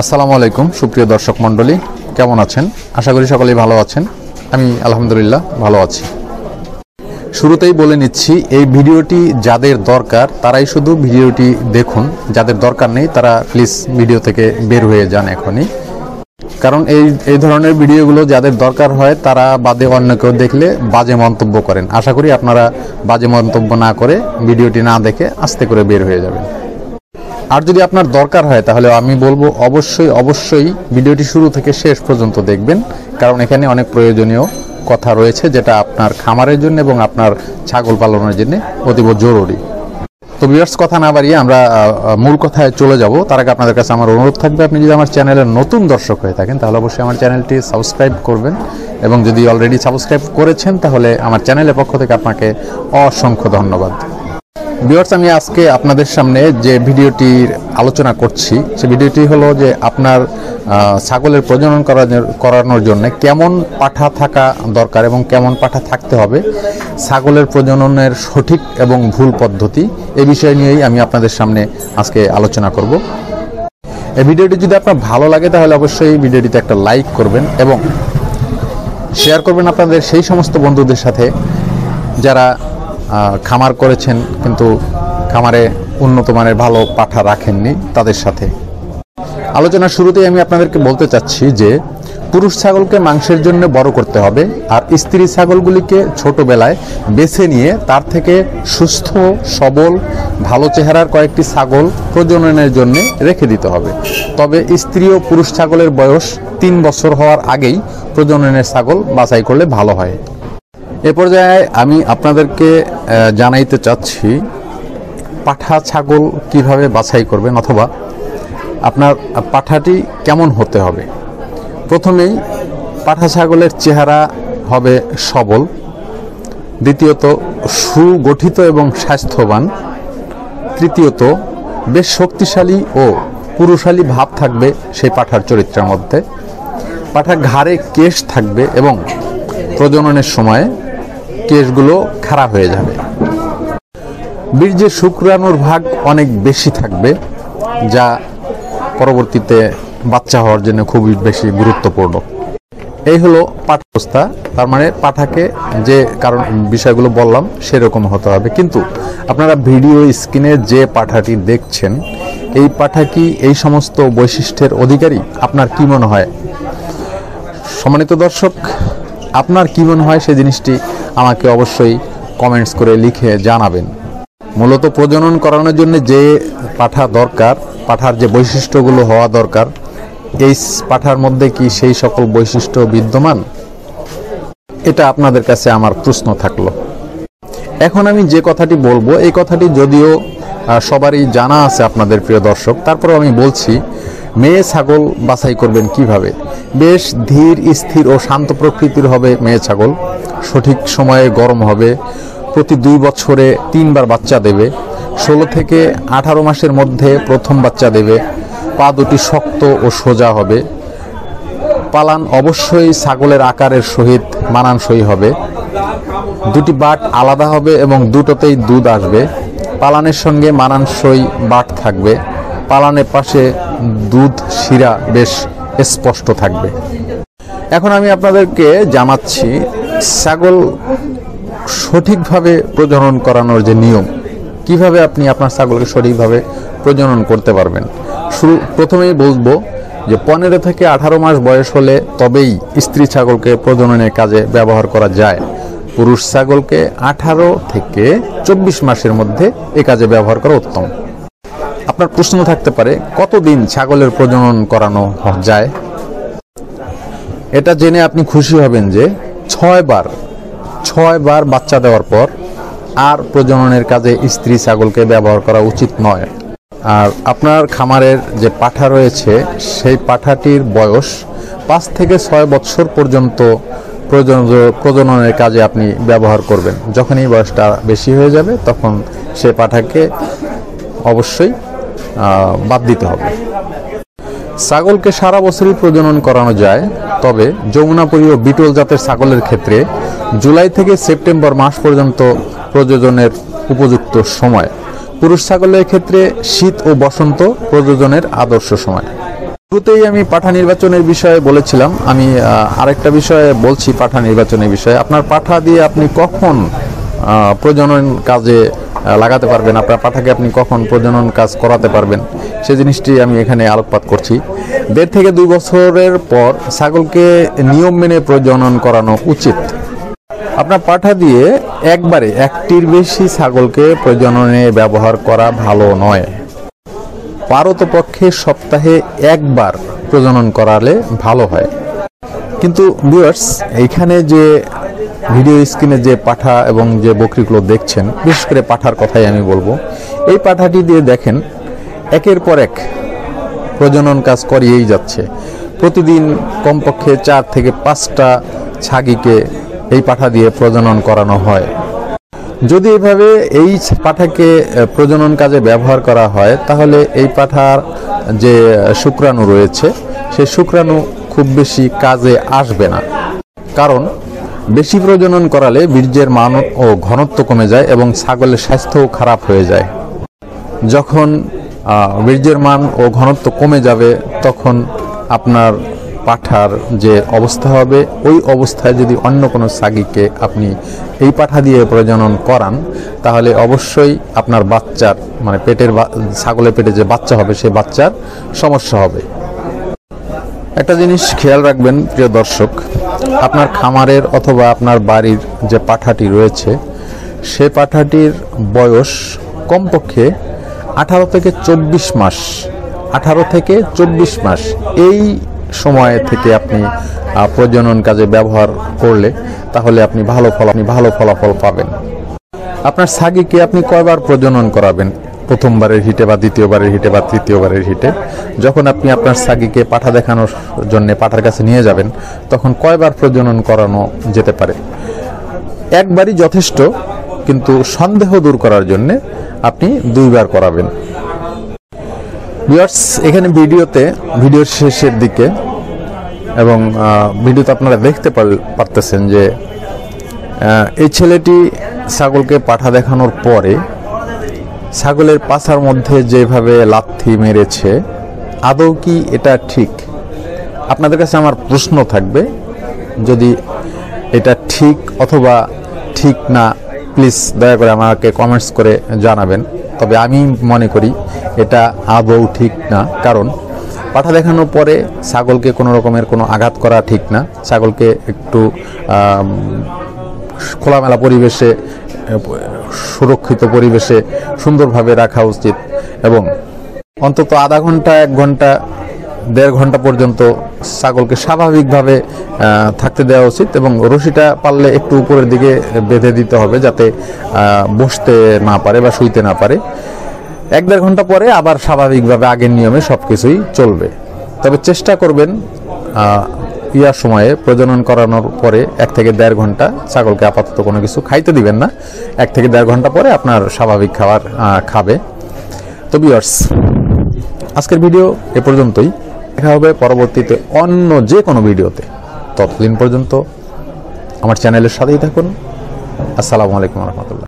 আসসালামু আলাইকুম সুপ্রিয় দর্শক মণ্ডলী, কেমন আছেন? আশা করি সকলেই ভালো আছেন। আমি আলহামদুলিল্লাহ ভালো আছি। শুরুতেই বলে নিচ্ছি, এই ভিডিওটি যাদের দরকার তারাই শুধু ভিডিওটি দেখুন, যাদের দরকার নেই তারা প্লিজ ভিডিও থেকে বের হয়ে যান এখনই। কারণ এই ধরনের ভিডিওগুলো যাদের দরকার হয় তারা বাদে অন্য কেউ দেখলে বাজে মন্তব্য করেন। আশা করি আপনারা বাজে মন্তব্য না করে ভিডিওটি না দেখে আস্তে করে বের হয়ে যাবেন। আর যদি আপনার দরকার হয় তাহলে আমি বলবো অবশ্যই ভিডিওটি শুরু থেকে শেষ পর্যন্ত দেখবেন, কারণ এখানে অনেক প্রয়োজনীয় কথা রয়েছে যেটা আপনার খামারের জন্য এবং আপনার ছাগল পালনের জন্য অতীব জরুরি। তো ভিউয়ার্স, কথা না বাড়িয়ে আমরা মূল কথায় চলে যাব। তার আগে আপনাদের কাছে আমার অনুরোধ থাকবে, আপনি যদি আমার চ্যানেলের নতুন দর্শক হয়ে থাকেন তাহলে অবশ্যই আমার চ্যানেলটি সাবস্ক্রাইব করবেন, এবং যদি অলরেডি সাবস্ক্রাইব করেছেন তাহলে আমার চ্যানেলের পক্ষ থেকে আপনাকে অসংখ্য ধন্যবাদ। ভিউয়ার্স, আমি আজকে আপনাদের সামনে যে ভিডিওটির আলোচনা করছি সে ভিডিওটি হলো যে আপনার ছাগলের প্রজনন করানোর জন্য কেমন পাঠা থাকা দরকার এবং কেমন পাঠা থাকতে হবে, ছাগলের প্রজননের সঠিক এবং ভুল পদ্ধতি, এই বিষয় নিয়েই আমি আপনাদের সামনে আজকে আলোচনা করব। এই ভিডিওটি যদি আপনার ভালো লাগে তাহলে অবশ্যই ভিডিওটিতে একটা লাইক করবেন এবং শেয়ার করবেন আপনাদের সেই সমস্ত বন্ধুদের সাথে যারা খামার করেছেন কিন্তু খামারে উন্নত মানের ভালো পাঠা রাখেননি, তাদের সাথে। আলোচনার শুরুতেই আমি আপনাদেরকে বলতে চাচ্ছি যে পুরুষ ছাগলকে মাংসের জন্য বড় করতে হবে, আর স্ত্রী ছাগলগুলিকে ছোটবেলায় বেছে নিয়ে তার থেকে সুস্থ সবল ভালো চেহারার কয়েকটি ছাগল প্রজননের জন্য রেখে দিতে হবে। তবে স্ত্রী ও পুরুষ ছাগলের বয়স 3 বছর হওয়ার আগেই প্রজননের ছাগল বাছাই করলে ভালো হয়। এ পর্যায়ে আমি আপনাদেরকে জানাইতে চাচ্ছি পাঠা ছাগল কিভাবে বাছাই করবেন, অথবা আপনার পাঠাটি কেমন হতে হবে। প্রথমেই পাঠা ছাগলের চেহারা হবে সবল, দ্বিতীয়ত সুগঠিত এবং স্বাস্থ্যবান, তৃতীয়ত বেশ শক্তিশালী ও পুরুষালী ভাব থাকবে সেই পাঠার চরিত্রের মধ্যে। পাঠার ঘাড়ে কেশ থাকবে এবং প্রজননের সময় কেশগুলো খারাপ হয়ে যাবে। বীর্যের শুক্রাণুর ভাগ অনেক বেশি থাকবে, যা পরবর্তীতে বাচ্চা হওয়ার জন্য খুবই বেশি গুরুত্বপূর্ণ। এই হলো পাঠাবস্থা। তার মানে পাঠাকে যে কারণ বিষয়গুলো বললাম সেরকম হতে হবে। কিন্তু আপনারা ভিডিও স্ক্রিনে যে পাঠাটি দেখছেন এই পাঠা কি এই সমস্ত বৈশিষ্ট্যের অধিকারী? আপনার কি মনে হয়? সম্মানিত দর্শক, আপনার কি মনে হয় সেই জিনিসটি আমাকে অবশ্যই কমেন্টস করে লিখে জানাবেন। মূলত প্রজনন করানোর জন্য যে পাঠা দরকার, পাঠার যে বৈশিষ্ট্যগুলো হওয়া দরকার, এই পাঠার মধ্যে কি সেই সকল বৈশিষ্ট্য বিদ্যমান? এটা আপনাদের কাছে আমার প্রশ্ন থাকলো। এখন আমি যে কথাটি বলবো এই কথাটি যদিও সবারই জানা আছে আপনাদের প্রিয় দর্শক, তারপরেও আমি বলছি, মেয়ে ছাগল বাছাই করবেন কিভাবে। বেশ ধীর স্থির ও শান্ত প্রকৃতির হবে মেয়ে ছাগল, সঠিক সময়ে গরম হবে, প্রতি 2 বছরে 3 বার বাচ্চা দেবে, 16 থেকে 18 মাসের মধ্যে প্রথম বাচ্চা দেবে, পা দুটি শক্ত ও সোজা হবে, পালান অবশ্যই ছাগলের আকারের সহিত মানানসই হবে, 2টি বাট আলাদা হবে এবং দুটোতেই দুধ আসবে, পালানের সঙ্গে মানানসই বাট থাকবে, পালানের পাশে দুধ শিরা বেশ স্পষ্ট থাকবে। এখন আমি আপনাদেরকে জানাচ্ছি ছাগল সঠিকভাবে প্রজনন করানোর যে নিয়ম, কিভাবে আপনি আপনার ছাগলকে সঠিকভাবে প্রজনন করতে পারবেন। প্রথমেই বলবো যে 15 থেকে 18 মাস বয়স হলে তবেই স্ত্রী ছাগলকে প্রজননের কাজে ব্যবহার করা যায়। পুরুষ ছাগলকে 18 থেকে 24 মাসের মধ্যে এ কাজে ব্যবহার করা উত্তম। আপনার প্রশ্ন থাকতে পারে, কতদিন ছাগলের প্রজনন করানো যায়? এটা জেনে আপনি খুশি হবেন যে 6 বার বাচ্চা দেওয়ার পর আর প্রজননের কাজে স্ত্রী ছাগলকে ব্যবহার করা উচিত নয়। আর আপনার খামারের যে পাঠা রয়েছে সেই পাঠাটির বয়স 5 থেকে 6 বছর পর্যন্ত প্রজননের কাজে আপনি ব্যবহার করবেন। যখনই বয়সটা বেশি হয়ে যাবে তখন সে পাঠাকে অবশ্যই বাদ দিতে হবে। ছাগলকে সারা বছরই প্রজনন করানো যায়, তবে যমুনাপুরী ও বিটল জাতের ছাগলের ক্ষেত্রে জুলাই থেকে সেপ্টেম্বর মাস পর্যন্ত প্রজননের উপযুক্ত সময়। পুরুষ ছাগলের ক্ষেত্রে শীত ও বসন্ত প্রজননের আদর্শ সময়। শুরুতেই আমি পাঠা নির্বাচনের বিষয়ে বলেছিলাম, আমি আরেকটা বিষয়ে বলছি পাঠা নির্বাচনের বিষয়ে। আপনার পাঠা দিয়ে আপনি কখন প্রজনন কাজে লাগাতে পারবেন, আপনার পাঠাকে আপনি কখন প্রজনন কাজ করাতে পারবেন, সে জিনিসটি আমি এখানে আলোকপাত করছি। 1.5 থেকে 2 বছরের পর ছাগলকে নিয়ম মেনে প্রজনন করানো উচিত। আপনার পাঠা দিয়ে একবারে একটির বেশি ছাগলকে প্রজননে ব্যবহার করা ভালো নয়। পারতপক্ষে সপ্তাহে একবার প্রজনন করালে ভালো হয়। কিন্তু ভিউয়ার্স, এইখানে যে ভিডিও স্ক্রিনে যে পাঠা এবং যে বকরিগুলো দেখছেন, বিশেষ করে পাঠার কথাই আমি বলবো, এই পাঠাটি দিয়ে দেখেন একের পর এক প্রজনন কাজ করিয়েই যাচ্ছে। প্রতিদিন কমপক্ষে 4 থেকে 5টা ছাগিকে এই পাঠা দিয়ে প্রজনন করানো হয়। যদি এভাবে এই পাঠাকে প্রজনন কাজে ব্যবহার করা হয়, তাহলে এই পাঠার যে শুক্রাণু রয়েছে সেই শুক্রাণু খুব বেশি কাজে আসবে না। কারণ বেশি প্রজনন করালে বীর্যের মান ও ঘনত্ব কমে যায় এবং ছাগলের স্বাস্থ্যও খারাপ হয়ে যায়। যখন বীর্যের মান ও ঘনত্ব কমে যাবে, তখন আপনার পাঠার যে অবস্থা হবে, ওই অবস্থায় যদি অন্য কোনো ছাগিকে আপনি এই পাঠা দিয়ে প্রজনন করান, তাহলে অবশ্যই আপনার বাচ্চার মানে ছাগলের পেটে যে বাচ্চা হবে সেই বাচ্চার সমস্যা হবে। একটা জিনিস খেয়াল রাখবেন প্রিয় দর্শক, আপনার খামারের অথবা আপনার বাড়ির যে পাঠাটি রয়েছে সে পাঠাটির বয়স কমপক্ষে 18 থেকে 24 মাস। 18 থেকে 24 মাস এই সময় থেকে আপনি প্রজনন কাজে ব্যবহার করলে তাহলে আপনি ভালো ফলাফল পাবেন। আপনার ছাগিকে আপনি কয়বার প্রজনন করাবেন? প্রথমবারের হিটে বা দ্বিতীয়বারের হিটে বা তৃতীয়বারের হিটে যখন আপনি আপনার ছাগিকে পাঠা দেখানোর জন্য পাঠার কাছে নিয়ে যাবেন, তখন কয়বার প্রজনন করানো যেতে পারে? একবারই যথেষ্ট, কিন্তু সন্দেহ দূর করার জন্য আপনি 2বার করাবেন। ভিউয়ার্স, এখানে ভিডিওর শেষের দিকে এবং ভিডিওতে আপনারা দেখতে পারতেছেন যে এই ছেলেটি ছাগলকে পাঠা দেখানোর পরে ছাগলের পাছার মধ্যে যেভাবে লাথি মেরেছে, আদৌ কি এটা ঠিক? আপনাদের কাছে আমার প্রশ্ন থাকবে, যদি এটা ঠিক অথবা ঠিক না, প্লিজ দয়া করে আমাকে কমেন্টস করে জানাবেন। তবে আমি মনে করি এটা আদৌ ঠিক না, কারণ পাঠা দেখানোর পরে ছাগলকে কোনো রকমের কোনো আঘাত করা ঠিক না। ছাগলকে একটু খোলামেলা পরিবেশে, সুরক্ষিত পরিবেশে সুন্দরভাবে রাখা উচিত এবং অন্তত আধা ঘন্টা, 1 ঘন্টা, 1.5 ঘন্টা পর্যন্ত ছাগলকে স্বাভাবিকভাবে থাকতে দেওয়া উচিত এবং রশিটা পারলে একটু উপরের দিকে বেঁধে দিতে হবে, যাতে বসতে না পারে বা শুইতে না পারে। 1-1.5 ঘন্টা পরে আবার স্বাভাবিকভাবে আগের নিয়মে সবকিছুই চলবে। তবে চেষ্টা করবেন সময়ে প্রজনন করানোর পরে 1 থেকে 1.5 ঘন্টা ছাগলকে আপাতত কোনো কিছু খাইতে দিবেন না। 1 থেকে 1.5 ঘন্টা পরে আপনার স্বাভাবিক খাবার খাবে। তো ভিউয়ার্স, আজকের ভিডিও এ পর্যন্তই। দেখা হবে পরবর্তীতে অন্য যে কোনো ভিডিওতে। ততদিন পর্যন্ত আমার চ্যানেলের সাথেই থাকুন। আসসালামু আলাইকুম ওয়া রাহমাতুল্লাহ।